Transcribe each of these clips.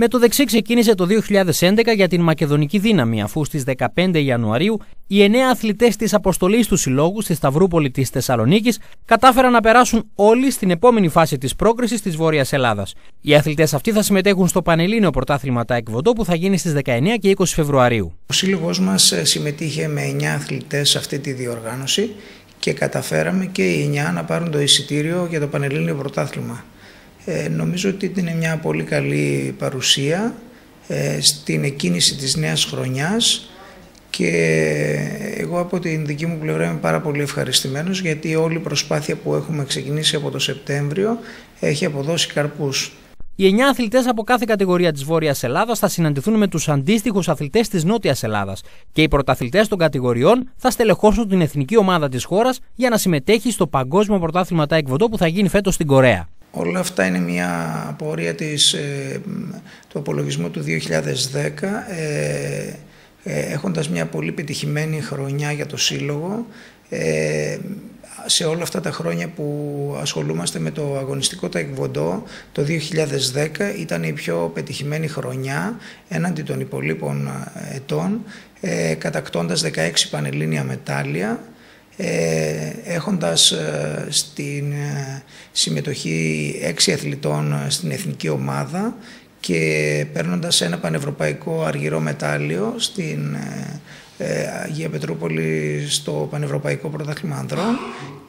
Με το δεξί ξεκίνησε το 2011 για την Μακεδονική Δύναμη, αφού στις 15 Ιανουαρίου οι 9 αθλητές της αποστολής του Συλλόγου στη Σταυρούπολη της Θεσσαλονίκης κατάφεραν να περάσουν όλοι στην επόμενη φάση της πρόκρισης της Βόρειας Ελλάδας. Οι αθλητές αυτοί θα συμμετέχουν στο Πανελλήνιο Πρωτάθλημα Τάεκβοντό που θα γίνει στις 19 και 20 Φεβρουαρίου. Ο Σύλλογος μας συμμετείχε με 9 αθλητές σε αυτή τη διοργάνωση και καταφέραμε και οι 9 να πάρουν το εισιτήριο για το Πανελλήνιο Πρωτάθλημα. Νομίζω ότι είναι μια πολύ καλή παρουσία στην εκκίνηση της νέας χρονιάς και εγώ από την δική μου πλευρά είμαι πάρα πολύ ευχαριστημένος, γιατί όλη η προσπάθεια που έχουμε ξεκινήσει από το Σεπτέμβριο έχει αποδώσει καρπούς. Οι 9 αθλητές από κάθε κατηγορία της Βόρειας Ελλάδας θα συναντηθούν με τους αντίστοιχους αθλητές της Νότιας Ελλάδας και οι πρωταθλητές των κατηγοριών θα στελεχώσουν την εθνική ομάδα της χώρας για να συμμετέχει στο Παγκόσμιο Πρωτάθλημα Τάεκβοντό που θα γίνει φέτος στην Κορέα. Όλα αυτά είναι μια απορία του απολογισμού του 2010, έχοντας μια πολύ πετυχημένη χρονιά για το Σύλλογο. Σε όλα αυτά τα χρόνια που ασχολούμαστε με το αγωνιστικό τάεκβοντό, το 2010 ήταν η πιο πετυχημένη χρονιά έναντι των υπολείπων ετών, κατακτώντας 16 πανελλήνια μετάλλια, έχοντας στην συμμετοχή 6 αθλητών στην εθνική ομάδα και παίρνοντας ένα πανευρωπαϊκό αργυρό μετάλλιο στην Αγία Πετρούπολη στο Πανευρωπαϊκό Πρωτάθλημα Ανδρών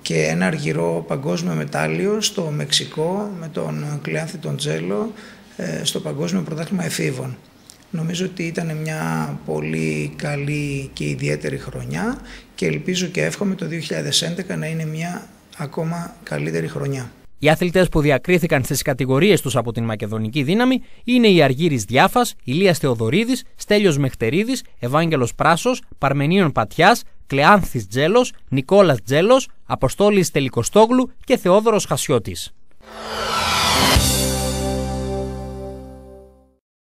και ένα αργυρό παγκόσμιο μετάλλιο στο Μεξικό με τον Κλεάνθη τον Τζέλο στο Παγκόσμιο Πρωτάθλημα Εφήβων. Νομίζω ότι ήταν μια πολύ καλή και ιδιαίτερη χρονιά και ελπίζω και εύχομαι το 2011 να είναι μια ακόμα καλύτερη χρονιά. Οι αθλητές που διακρίθηκαν στις κατηγορίες τους από την Μακεδονική Δύναμη είναι η Αργύρης Διάφας, Ηλίας Θεοδωρίδης, Στέλιος Μεχτερίδης, Ευάγγελος Πράσος, Παρμενίων Πατιάς, Κλεάνθης Τζέλος, Νικόλας Τζέλος, Αποστόλης Τελικοστόγλου και Θεόδωρος Χασιώτης.